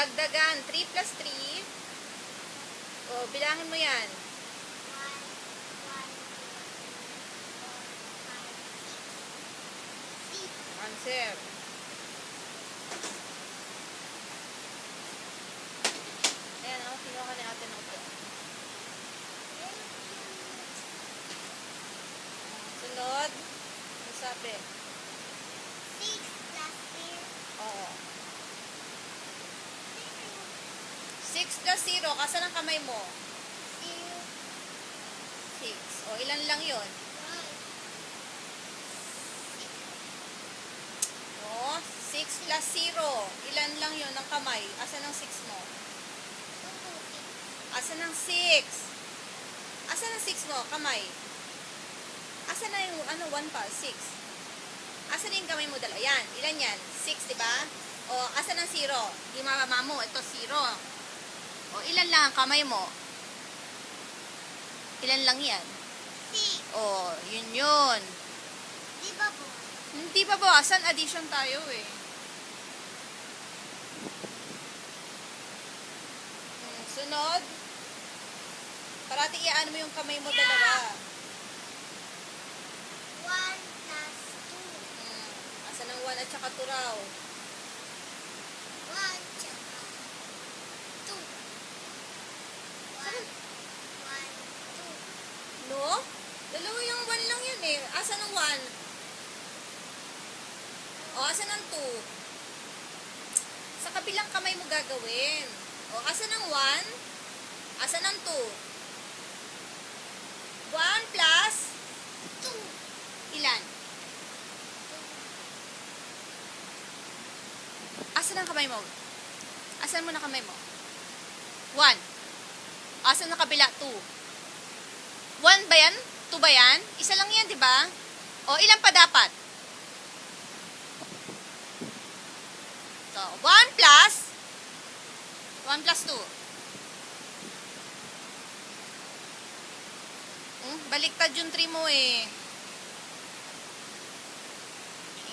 dagdagan. 3 plus 3. O, bilangin mo yan. 1, 2, 3, 4, 5, 6. Answer. Ayan, o. Kinuha ka ni ate ng upo. Sunod. Ano sabi? 6 plus 0. Oo. 6 plus 0. Kasan ang kamay mo? 0, 6. O, ilan lang yun? 1, O, 6 plus 0. Ilan lang yun ang kamay? Asan ang 6 mo? 2, 6. Asan ang 6? Asan ang 6 mo? Kamay. Asan na yung, 1 pa? 6. Asan yung kamay mo dala? Yan. Ilan yan? 6, diba? O, asan ang 0? Di mama mo. Ito, 0. O, ilan lang ang kamay mo? Ilan lang yan? 6. O, yun. Di ba po? Hindi pa bawasan. Addition tayo eh. Sunod. Parati iaan mo yung kamay mo dalawa. 1 plus 2. Asan ang 1 at saka 2 raw? 1 tsaka 2. 1, 1, 2. No? Dalawa yung 1 lang yun eh. Asan ang 1? O, asan ang 2? Sa kabilang kamay mo gagawin. O, asan ang 1? Asan ang 2? 1 plus 2. ilan? Asan ang kamay mo? Asan mo na kamay mo? 1. Asan na kabila? 2. 1 ba yan? 2 ba yan? Isa lang yan, di ba? O, ilan pa dapat? So, 1 plus 2. Baliktad yung 3 mo eh.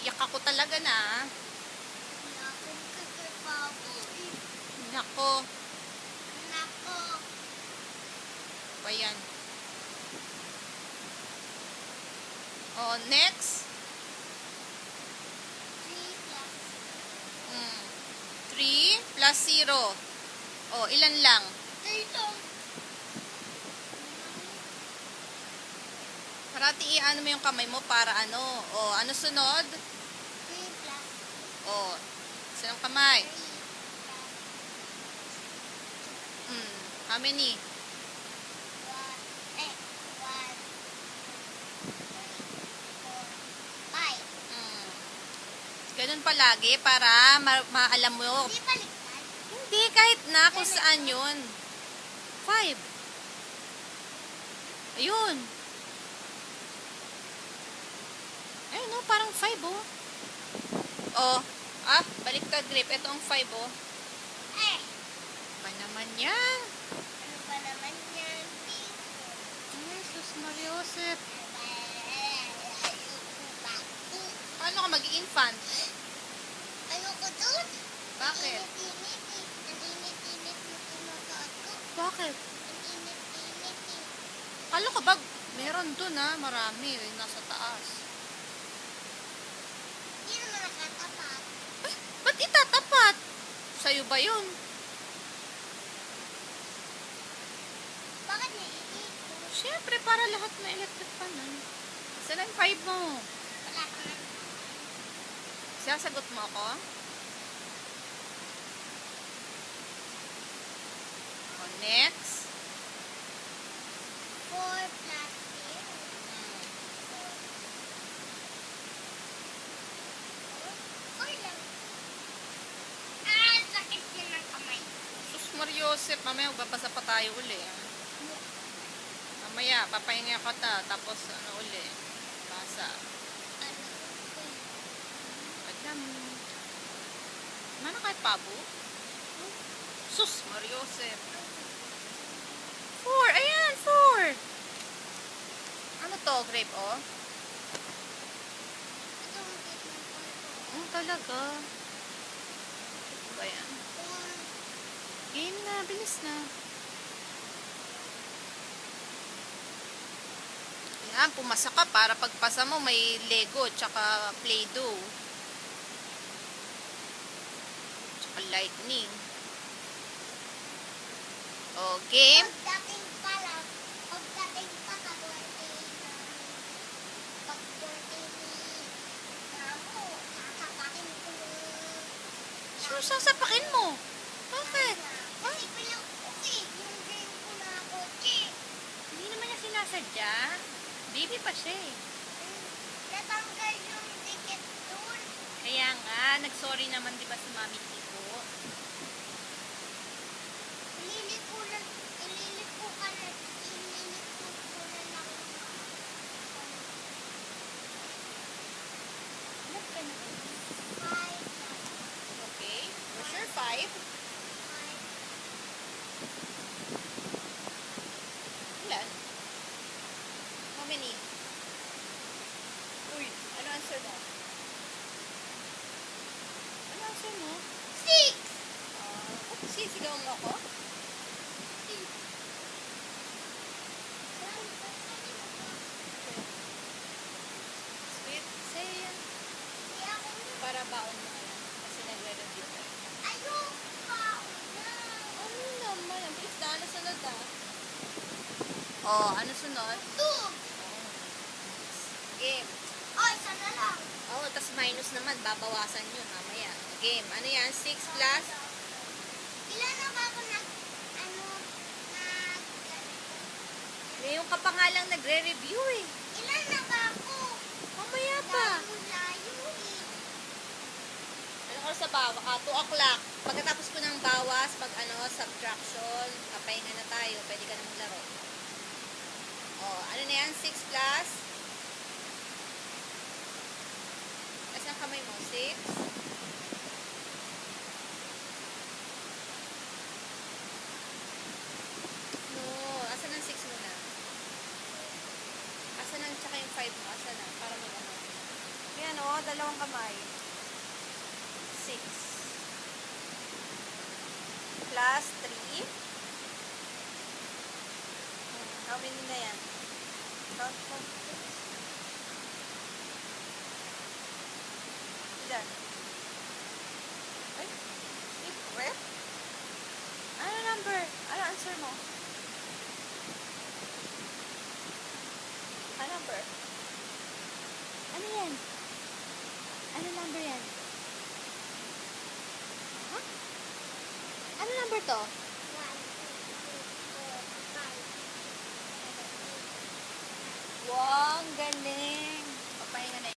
Iyak ako talaga na. Nako. Nako. Pa yan. O, next. 3 plus 0. O, ilan lang? 3 lang. Parati i-ano mo yung kamay mo para ano. O, ano sunod? 3 plus O, saan ang kamay? 3 plus How many? 1, 1, 2, 3, 4, 5. Ganun palagi para maalam mo. Hindi baliktad. Hindi, kahit na kung saan yun. 5. Ayun. Ayun, no, parang 5, oh. Oh, baliktad grip. Ito ang 5, oh. Eh, Ba naman yan? ano ba naman yan? Jesus Maria Joseph. Paano ka mag-infant? Ano ko doon? Bakit? Ang init-init mo pinasuot ko. Bakit? Ang init-init eh. Kala ko ba, meron dun marami, nasa taas. Hindi naman nakatapat. Ba't itatapat? Sa'yo ba yun? Bakit naiikot? Siyempre, para lahat na electric fan. Saan ang 5 mo? Wala ka nga. Sasagot mo ako? O, next. 4 plus 0. 4 lang. Sakit yun ng kamay. Sus Mariosep, mamaya magbabasa pa tayo uli. Mamaya, papahinga ka tapos uli. Basa. Ano? Alam. Mana kahit pabo? Sus Mariosep. 4, ayan, 4. Ano to, grape, oh? Ito ang cake ng 4 ko. Talaga. Ano ba yan? 4 Game na, bilis na. Yan, pumasa ka para pagpasa mo may Lego tsaka Play-Doh. Tsaka lightning. O, game. Pagdating pa lang, pagdating pa ka-birthday na, pag-birthday ni Mamo, sasapakin ko Sure, sasapakin mo. Bakit? Kasi bilang ko yung dream ko na kotse. Hindi naman niya sinasadya. Baby pa siya eh. Natanggal yung ticket doon. Kaya nga, nag-sorry naman di ba si Mami Kiko? Ililiko ko na lang. Ilan ka na? Five. Okay. For sure, 5. Ilan? How many? Uy, ano answer mo? Ano answer mo? Six. Sisigaw mo ako? Sweet. Say yan. Para baon mo na yan. Kasi nagre-review ka. Ano naman? Ang bilis na. Ano sunod ah? Oh, ano sunod? Two. Game. Oh, isa na lang. Oh, tas minus naman. Babawasan yun mamaya. Game. Ano yan? 6 plus? Ilan na ba ako Ngayon ka pa nga lang nagre-review eh. ilan na ba ako? Mamaya pa. Layo eh. Ano oras sa bawa? 2 o'clock. Pagkatapos ko ng bawas, subtraction, papahinga na tayo. Pwede ka na maglaro. Oh, ano na yan? 6 plus? Asan ang kamay mo? 6? No. Asan ang 6 muna? Asan ang tsaka yung 5 mo? Asan na? Para mag-ano. Yan o, dalawang kamay. 6 plus 3. How many na yan? Count mo. Ilan? Ay, deep breath? Ano number? Ano answer mo? Ano number? Ano yan? Ano number yan? Huh? Ano number to? 1, 2, 3, 4, 5. Wow, ang galing.